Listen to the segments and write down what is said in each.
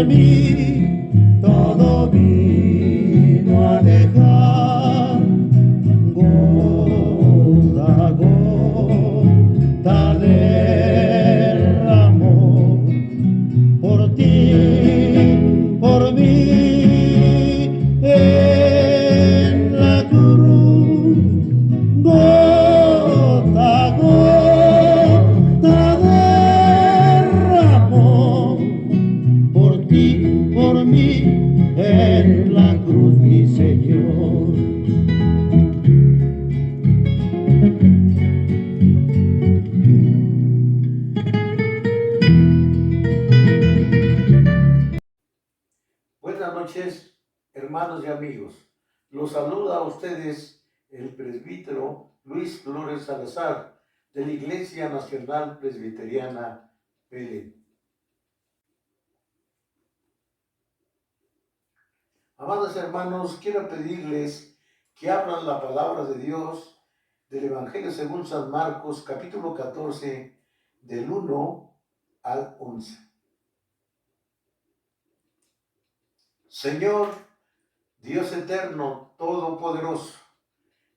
por mí todo vino a dejar, gota a gota derramó por ti, por mí en la cruz, gota a gota derramó por ti, por mí en la cruz, mi Señor. Buenas noches, hermanos y amigos. Los saluda a ustedes el presbítero Luis Flores Salazar, de la Iglesia Nacional Presbiteriana Belén. Amados hermanos, quiero pedirles que abran la palabra de Dios del Evangelio según San Marcos, capítulo 14, del 1 al 11. Señor, Dios eterno, todopoderoso,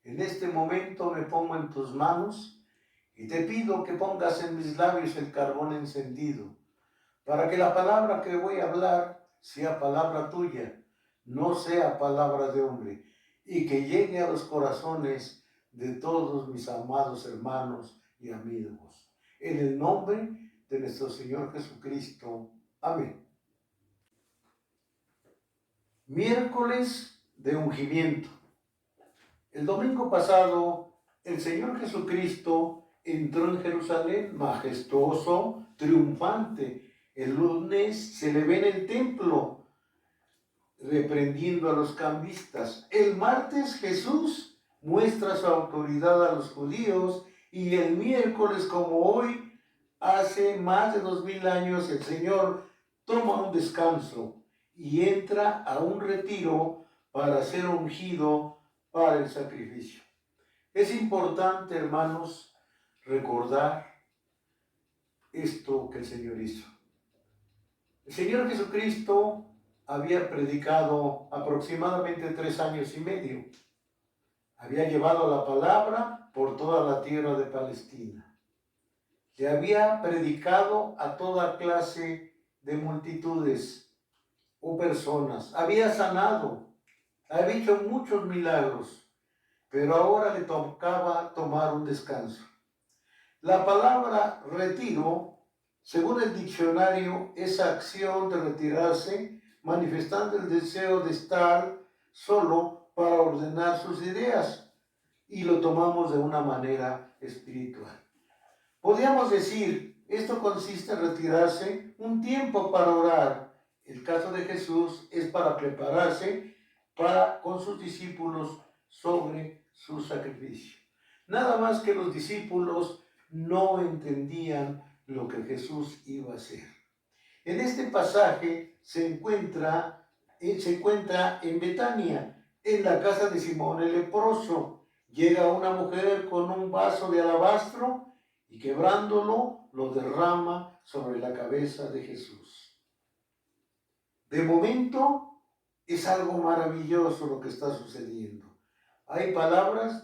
en este momento me pongo en tus manos y te pido que pongas en mis labios el carbón encendido, para que la palabra que voy a hablar sea palabra tuya, no sea palabra de hombre, y que llegue a los corazones de todos mis amados hermanos y amigos. En el nombre de nuestro Señor Jesucristo. Amén. Miércoles de ungimiento. El domingo pasado, el Señor Jesucristo entró en Jerusalén majestuoso, triunfante. El lunes se le ve en el templo reprendiendo a los cambistas. El martes Jesús muestra su autoridad a los judíos, y el miércoles, como hoy, hace más de 2000 años, el Señor toma un descanso y entra a un retiro para ser ungido para el sacrificio. Es importante, hermanos, recordar esto que el Señor hizo. El Señor Jesucristo había predicado aproximadamente 3 años y medio. Había llevado la palabra por toda la tierra de Palestina. Le había predicado a toda clase de multitudes o personas. Había sanado, había hecho muchos milagros, pero ahora le tocaba tomar un descanso. La palabra retiro, según el diccionario, es acción de retirarse, manifestando el deseo de estar solo para ordenar sus ideas, y lo tomamos de una manera espiritual. Podríamos decir, esto consiste en retirarse un tiempo para orar. El caso de Jesús es para prepararse con sus discípulos sobre su sacrificio. Nada más que los discípulos no entendían lo que Jesús iba a hacer. En este pasaje se encuentra en Betania, en la casa de Simón el leproso. Llega una mujer con un vaso de alabastro y, quebrándolo, lo derrama sobre la cabeza de Jesús. De momento es algo maravilloso lo que está sucediendo. Hay palabras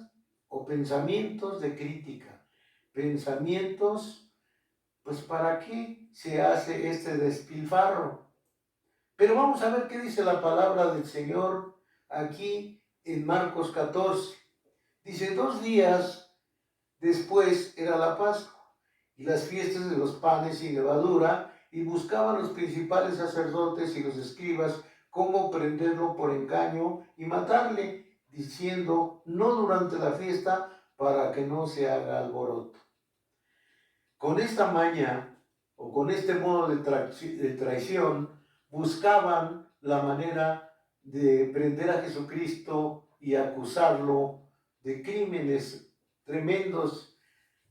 o pensamientos de crítica, pensamientos, pues ¿para qué se hace este despilfarro? Pero vamos a ver qué dice la palabra del Señor aquí en Marcos 14. Dice, 2 días después era la Pascua y las fiestas de los panes sin levadura, y buscaban los principales sacerdotes y los escribas cómo prenderlo por engaño y matarle, diciendo, no durante la fiesta, para que no se haga alboroto. Con esta maña o con este modo de traición, buscaban la manera de prender a Jesucristo y acusarlo de crímenes tremendos,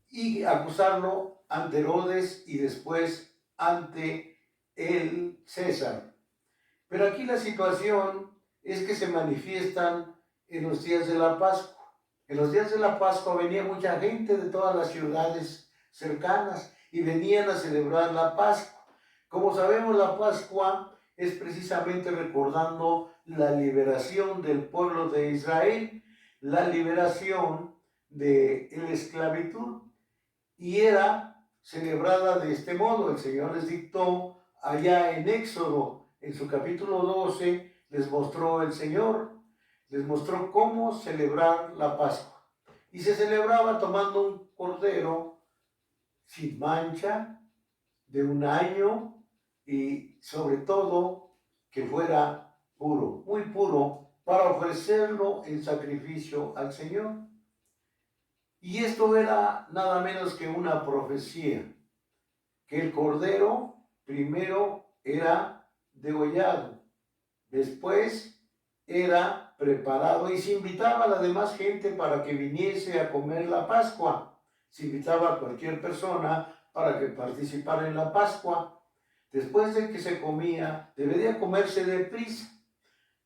y acusarlo ante Herodes y después ante el César. Pero aquí la situación es que se manifiestan en los días de la Pascua. En los días de la Pascua venía mucha gente de todas las ciudades cercanas y venían a celebrar la Pascua. Como sabemos, la Pascua es precisamente recordando la liberación del pueblo de Israel, la liberación de la esclavitud, y era celebrada de este modo. El Señor les dictó allá en Éxodo, en su capítulo 12, les mostró el Señor, les mostró cómo celebrar la Pascua. Y se celebraba tomando un cordero sin mancha, de un año, y sobre todo que fuera puro, muy puro, para ofrecerlo en sacrificio al Señor. Y esto era nada menos que una profecía, que el cordero primero era degollado, después era preparado y se invitaba a la demás gente para que viniese a comer la Pascua. Se invitaba a cualquier persona para que participara en la Pascua. Después de que se comía, debería comerse deprisa.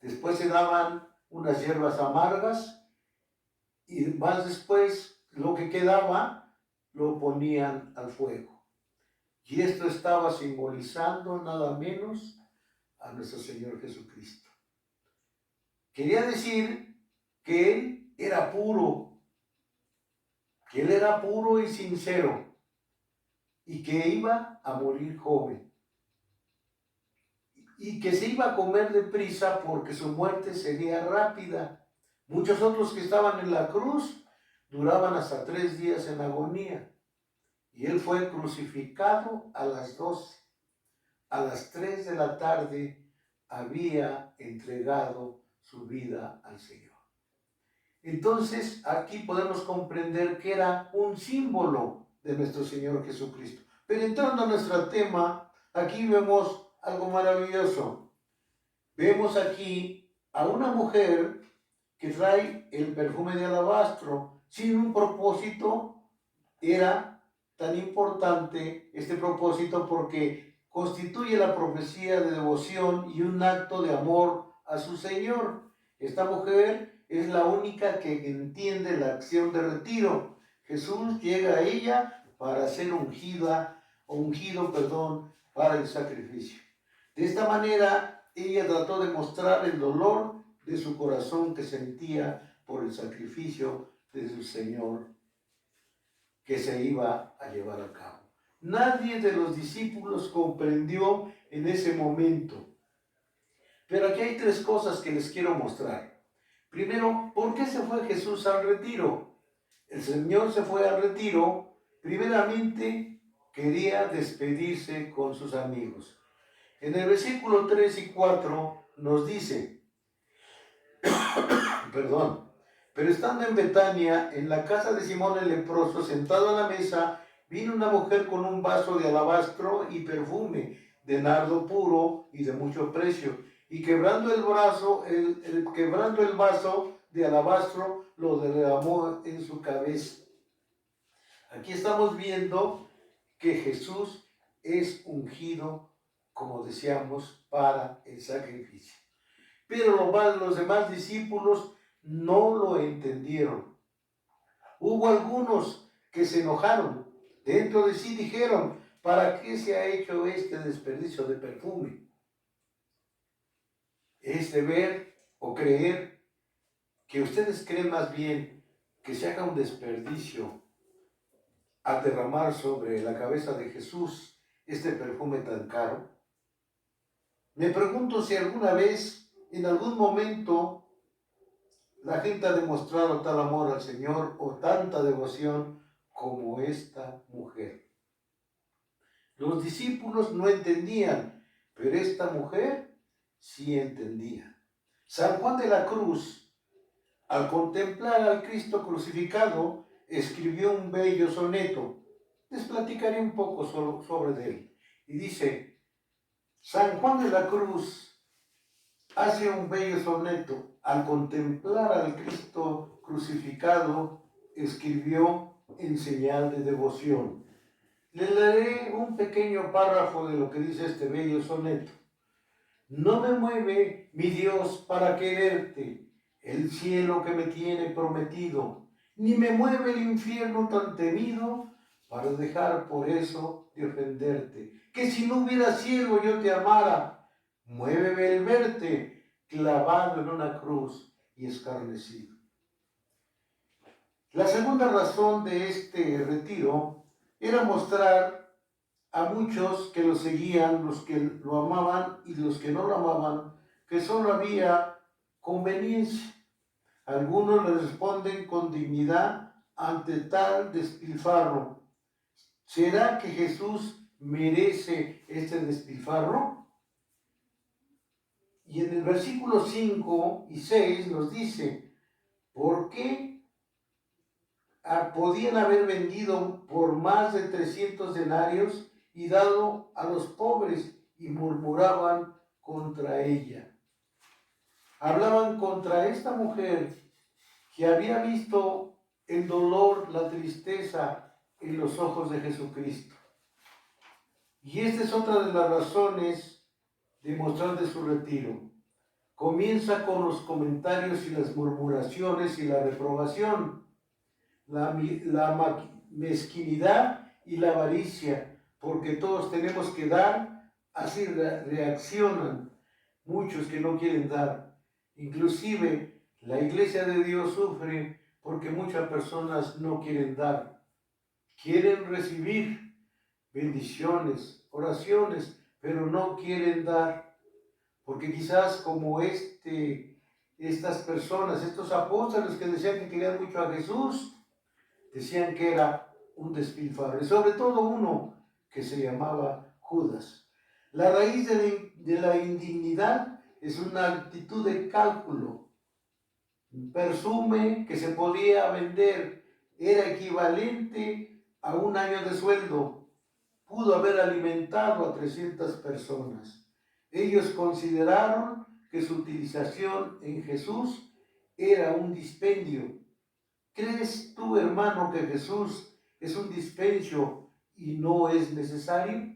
Después se daban unas hierbas amargas y más después lo que quedaba lo ponían al fuego. Y esto estaba simbolizando nada menos a nuestro Señor Jesucristo. Quería decir que Él era puro, que Él era puro y sincero, y que iba a morir joven, y que se iba a comer deprisa porque su muerte sería rápida. Muchos otros que estaban en la cruz duraban hasta 3 días en agonía, y Él fue crucificado a las 12. A las 3 de la tarde había entregado su vida al Señor. Entonces, aquí podemos comprender que era un símbolo de nuestro Señor Jesucristo. Pero entrando a nuestro tema, aquí vemos algo maravilloso. Vemos aquí a una mujer que trae el perfume de alabastro sin un propósito. Era tan importante este propósito porque constituye la profecía de devoción y un acto de amor a su Señor. Esta mujer es la única que entiende la acción de retiro. Jesús llega a ella para ser ungido, para el sacrificio. De esta manera, ella trató de mostrar el dolor de su corazón que sentía por el sacrificio de su Señor que se iba a llevar a cabo. Nadie de los discípulos comprendió en ese momento. Pero aquí hay 3 cosas que les quiero mostrar. Primero, ¿por qué se fue Jesús al retiro? El Señor se fue al retiro, primeramente quería despedirse con sus amigos. En el versículo 3 y 4 nos dice, pero estando en Betania, en la casa de Simón el leproso, sentado a la mesa, vino una mujer con un vaso de alabastro y perfume de nardo puro y de mucho precio, y quebrando el vaso de alabastro, lo derramó en su cabeza. Aquí estamos viendo que Jesús es ungido, como decíamos, para el sacrificio. Pero los demás discípulos no lo entendieron. Hubo algunos que se enojaron. Dentro de sí dijeron, ¿para qué se ha hecho este desperdicio de perfume? Es de ver o creer que ustedes creen más bien que se haga un desperdicio al derramar sobre la cabeza de Jesús este perfume tan caro. Me pregunto si alguna vez, en algún momento, la gente ha demostrado tal amor al Señor o tanta devoción como esta mujer. Los discípulos no entendían, pero esta mujer sí entendía. San Juan de la Cruz, al contemplar al Cristo crucificado, escribió un bello soneto. Les platicaré un poco sobre él. Y dice, San Juan de la Cruz hace un bello soneto. Al contemplar al Cristo crucificado, escribió en señal de devoción. Le leeré un pequeño párrafo de lo que dice este bello soneto. No me mueve, mi Dios, para quererte, el cielo que me tiene prometido, ni me mueve el infierno tan temido para dejar por eso de ofenderte. Que si no hubiera cielo yo te amara, muéveme el verte clavado en una cruz y escarnecido. La segunda razón de este retiro era mostrar a muchos que lo seguían, los que lo amaban y los que no lo amaban, que solo había conveniencia. Algunos le responden con dignidad ante tal despilfarro. ¿Será que Jesús merece este despilfarro? Y en el versículo 5 y 6 nos dice, ¿por qué podían haber vendido por más de 300 denarios y dado a los pobres? Y murmuraban contra ella. Hablaban contra esta mujer que había visto el dolor, la tristeza en los ojos de Jesucristo. Y esta es otra de las razones de mostrar de su retiro. Comienza con los comentarios y las murmuraciones y la reprobación, la mezquinidad y la avaricia, porque todos tenemos que dar, así reaccionan muchos que no quieren dar. Inclusive la iglesia de Dios sufre porque muchas personas no quieren dar, quieren recibir bendiciones, oraciones, pero no quieren dar, porque quizás como estas personas, estos apóstoles que decían que querían mucho a Jesús, decían que era un despilfarro, y sobre todo uno que se llamaba Judas. La raíz de la indignidad es una actitud de cálculo. Presume que se podía vender, era equivalente a un año de sueldo. Pudo haber alimentado a 300 personas. Ellos consideraron que su utilización en Jesús era un dispendio. ¿Crees tú, hermano, que Jesús es un dispendio y no es necesario?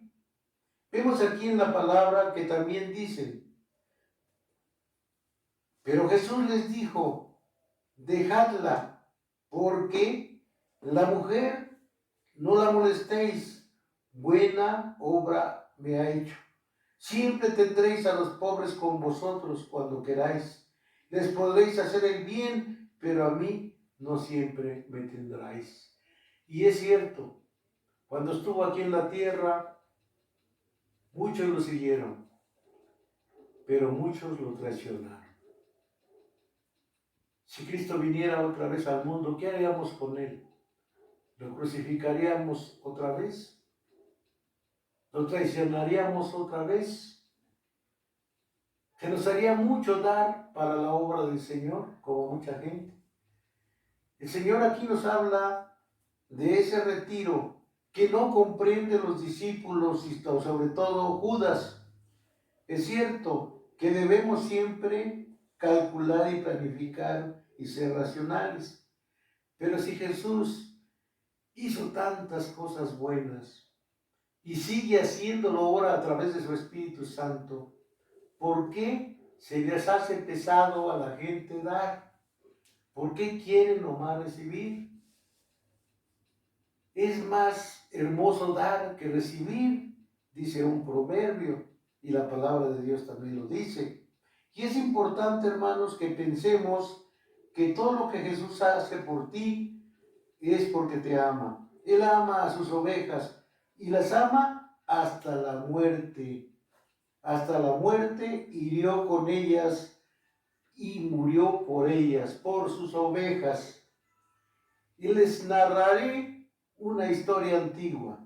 Vemos aquí en la palabra que también dicen, pero Jesús les dijo, dejadla, porque la mujer no la molestéis, buena obra me ha hecho. Siempre tendréis a los pobres con vosotros cuando queráis. Les podréis hacer el bien, pero a mí no siempre me tendráis. Y es cierto, cuando estuvo aquí en la tierra, muchos lo siguieron, pero muchos lo traicionaron. Si Cristo viniera otra vez al mundo, ¿qué haríamos con él? ¿Lo crucificaríamos otra vez? ¿Lo traicionaríamos otra vez? ¿Se nos haría mucho dar para la obra del Señor, como mucha gente? El Señor aquí nos habla de ese retiro que no comprenden los discípulos y sobre todo Judas. Es cierto que debemos siempre calcular y planificar y ser racionales. Pero si Jesús hizo tantas cosas buenas y sigue haciéndolo ahora a través de su Espíritu Santo, ¿por qué se les hace pesado a la gente dar? ¿Por qué quieren nomás recibir? Es más hermoso dar que recibir, dice un proverbio, y la palabra de Dios también lo dice. Y es importante, hermanos, que pensemos que todo lo que Jesús hace por ti es porque te ama. Él ama a sus ovejas y las ama hasta la muerte. Hasta la muerte hirió con ellas y murió por ellas, por sus ovejas. Y les narraré una historia antigua.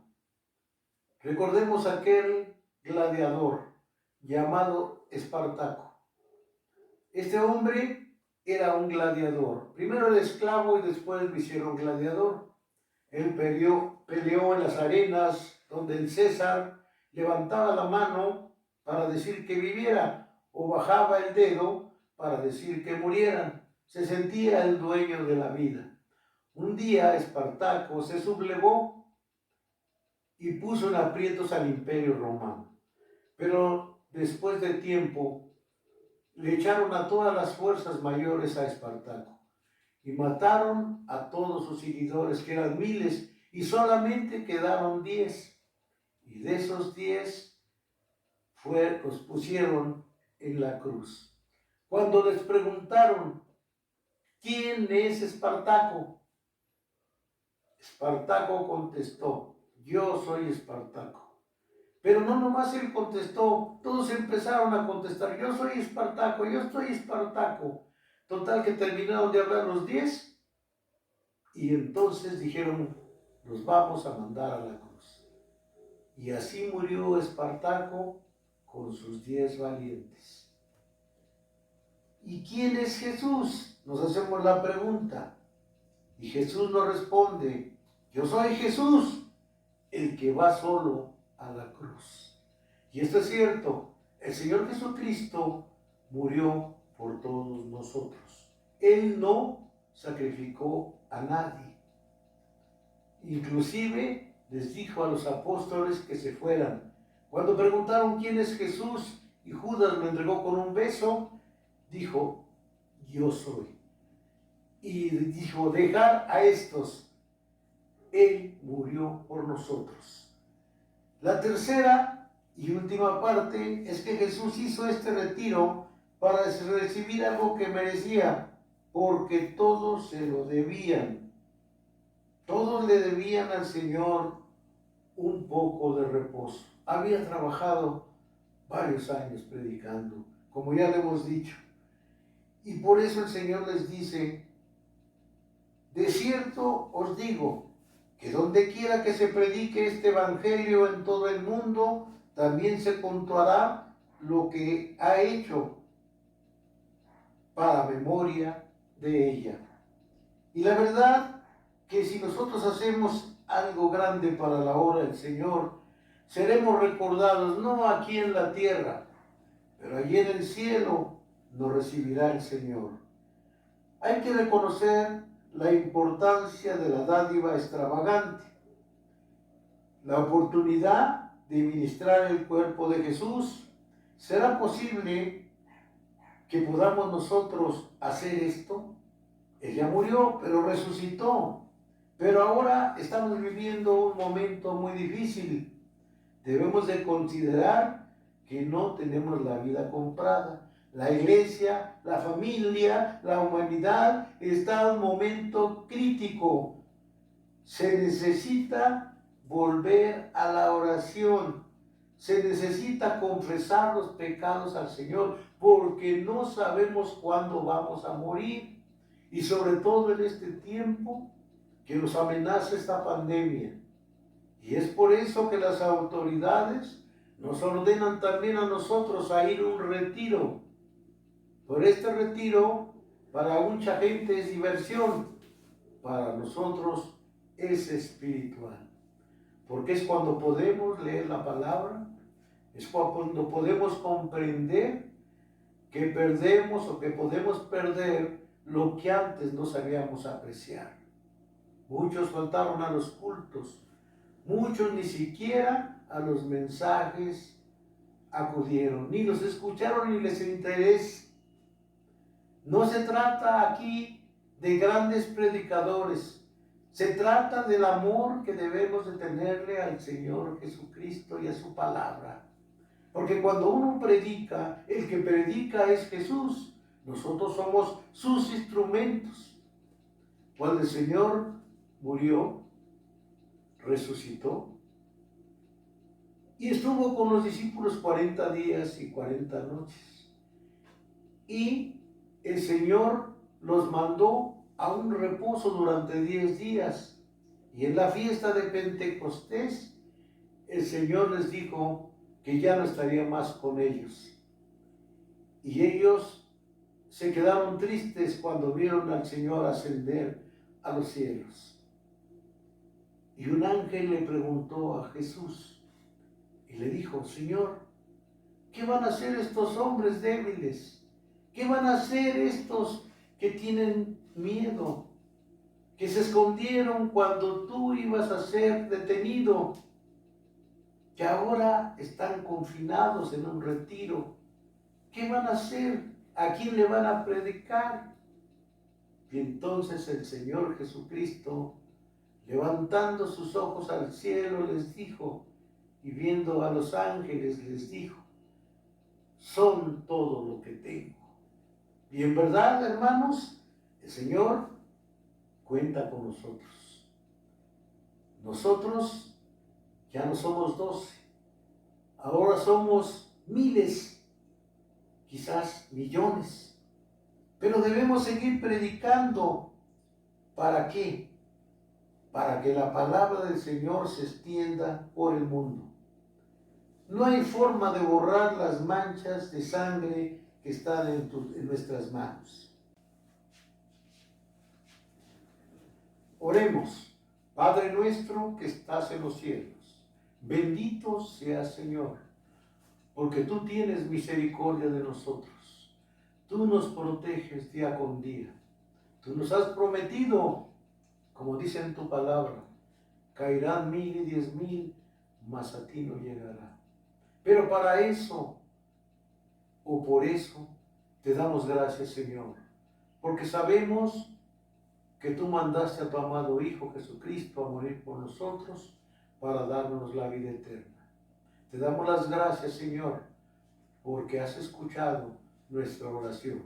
Recordemos aquel gladiador llamado Espartaco. Este hombre era un gladiador. Primero era esclavo y después lo hicieron gladiador. Él peleó en las arenas donde el César levantaba la mano para decir que viviera o bajaba el dedo para decir que murieran. Se sentía el dueño de la vida. Un día Espartaco se sublevó y puso en aprietos al imperio romano. Pero después de tiempo le echaron a todas las fuerzas mayores a Espartaco y mataron a todos sus seguidores, que eran miles, y solamente quedaron 10. Y de esos 10 los pusieron en la cruz. Cuando les preguntaron, ¿quién es Espartaco? Espartaco contestó, yo soy Espartaco. Pero no nomás él contestó, todos empezaron a contestar, yo soy Espartaco, yo soy Espartaco. Total que terminaron de hablar los 10 y entonces dijeron, los vamos a mandar a la cruz. Y así murió Espartaco con sus 10 valientes. ¿Y quién es Jesús? Nos hacemos la pregunta. Y Jesús nos responde, yo soy Jesús, el que va solo a la cruz. Y esto es cierto, el Señor Jesucristo murió por todos nosotros. Él no sacrificó a nadie. Inclusive les dijo a los apóstoles que se fueran. Cuando preguntaron quién es Jesús y Judas lo entregó con un beso, dijo, yo soy. Y dijo, dejar a estos. Él murió por nosotros. La tercera y última parte es que Jesús hizo este retiro para recibir algo que merecía, porque todos se lo debían. Todos le debían al Señor un poco de reposo. Había trabajado varios años predicando, como ya le hemos dicho. Y por eso el Señor les dice, de cierto os digo, que donde quiera que se predique este evangelio en todo el mundo, también se contará lo que ha hecho para memoria de ella. Y la verdad que si nosotros hacemos algo grande para la obra del Señor, seremos recordados no aquí en la tierra, pero allí en el cielo nos recibirá el Señor. Hay que reconocer la importancia de la dádiva extravagante, la oportunidad de ministrar el cuerpo de Jesús. ¿Será posible que podamos nosotros hacer esto? Él ya murió, pero resucitó. Pero ahora estamos viviendo un momento muy difícil. Debemos de considerar que no tenemos la vida comprada. La iglesia, la familia, la humanidad está en un momento crítico. Se necesita volver a la oración. Se necesita confesar los pecados al Señor, porque no sabemos cuándo vamos a morir. Y sobre todo en este tiempo que nos amenaza esta pandemia. Y es por eso que las autoridades nos ordenan también a nosotros a ir a un retiro. Por este retiro, para mucha gente es diversión, para nosotros es espiritual. Porque es cuando podemos leer la palabra, es cuando podemos comprender que perdemos o que podemos perder lo que antes no sabíamos apreciar. Muchos faltaron a los cultos, muchos ni siquiera a los mensajes acudieron, ni los escucharon ni les interesa. No se trata aquí de grandes predicadores, se trata del amor que debemos de tenerle al Señor Jesucristo y a su palabra. Porque cuando uno predica, el que predica es Jesús. Nosotros somos sus instrumentos. Cuando el Señor murió, resucitó y estuvo con los discípulos 40 días y 40 noches. Y el Señor los mandó a un reposo durante 10 días. Y en la fiesta de Pentecostés, el Señor les dijo que ya no estaría más con ellos. Y ellos se quedaron tristes cuando vieron al Señor ascender a los cielos. Y un ángel le preguntó a Jesús y le dijo, Señor, ¿qué van a hacer estos hombres débiles? ¿Qué van a hacer estos que tienen miedo? Que se escondieron cuando tú ibas a ser detenido, que ahora están confinados en un retiro. ¿Qué van a hacer? ¿A quién le van a predicar? Y entonces el Señor Jesucristo, levantando sus ojos al cielo, les dijo, y viendo a los ángeles, les dijo, son todo lo que tengo. Y en verdad, hermanos, el Señor cuenta con nosotros. Nosotros ya no somos 12, ahora somos miles, quizás millones. Pero debemos seguir predicando. ¿Para qué? Para que la palabra del Señor se extienda por el mundo. No hay forma de borrar las manchas de sangre que están en nuestras manos. Oremos. Padre nuestro que estás en los cielos, bendito seas, Señor, porque tú tienes misericordia de nosotros. Tú nos proteges día con día. Tú nos has prometido, como dice en tu palabra, caerán 1000 y 10,000, mas a ti no llegará. Pero para eso, o por eso, te damos gracias, Señor, porque sabemos que tú mandaste a tu amado Hijo Jesucristo a morir por nosotros para darnos la vida eterna. Te damos las gracias, Señor, porque has escuchado nuestra oración.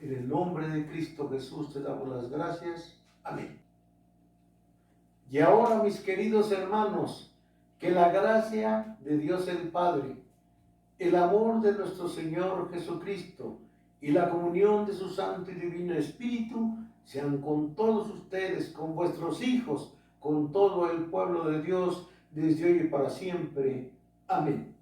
En el nombre de Cristo Jesús te damos las gracias. Amén. Y ahora, mis queridos hermanos, que la gracia de Dios el Padre, el amor de nuestro Señor Jesucristo y la comunión de su Santo y Divino Espíritu sean con todos ustedes, con vuestros hijos, con todo el pueblo de Dios, desde hoy y para siempre. Amén.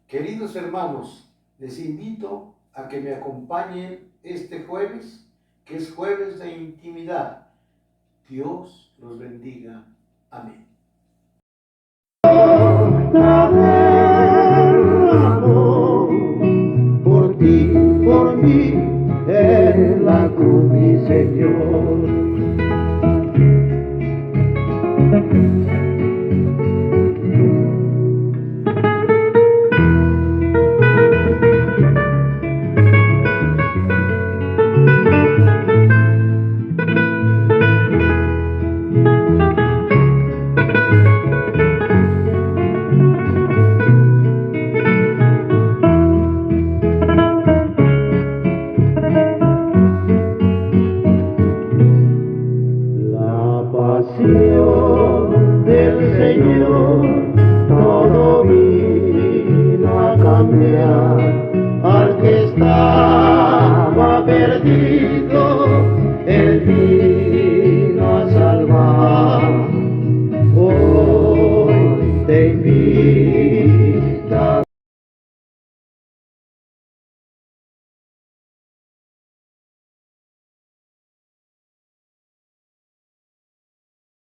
Queridos hermanos, les invito a que me acompañen este jueves, que es jueves de intimidad. Dios los bendiga. Amén. Por ti, por mí, en la cruz, mi Señor. Del Señor todo vino a cambiar, al que estaba perdido Él vino a salvar. Hoy te invito